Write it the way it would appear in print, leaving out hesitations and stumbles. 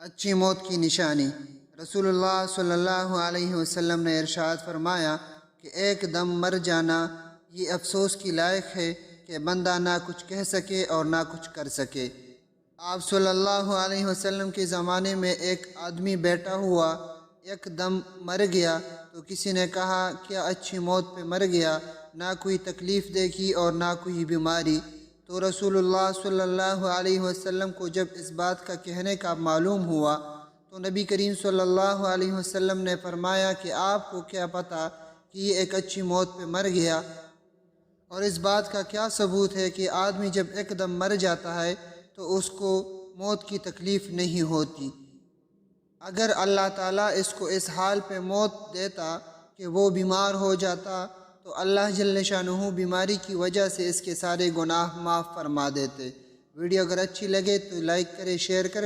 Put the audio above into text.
اچھی موت کی نشانی۔ رسول اللہ صلی اللہ علیہ وسلم نے ارشاد فرمایا کہ ایک دم مر جانا یہ افسوس کی لائق ہے کہ بندہ نہ کچھ کہہ سکے اور نہ کچھ کر سکے۔ آپ صلی اللہ علیہ وسلم کے زمانے میں ایک آدمی بیٹھا ہوا ایک دم مر گیا تو کسی نے کہا کیا اچھی موت پہ مر گیا، نہ کوئی تکلیف دیکھی اور نہ کوئی بیماری۔ تو رسول اللہ صلی اللہ علیہ وسلم کو جب اس بات کا کہنے کا معلوم ہوا تو نبی کریم صلی اللہ علیہ وسلم نے فرمایا کہ آپ کو کیا پتہ کہ یہ ایک اچھی موت پہ مر گیا، اور اس بات کا کیا ثبوت ہے کہ آدمی جب ایک دم مر جاتا ہے تو اس کو موت کی تکلیف نہیں ہوتی۔ اگر اللہ تعالیٰ اس کو اس حال پہ موت دیتا کہ وہ بیمار ہو جاتا تو اللہ جل شانہ بیماری کی وجہ سے اس کے سارے گناہ معاف فرما دیتے۔ ویڈیو اگر اچھی لگے تو لائک کرے، شیئر کرے۔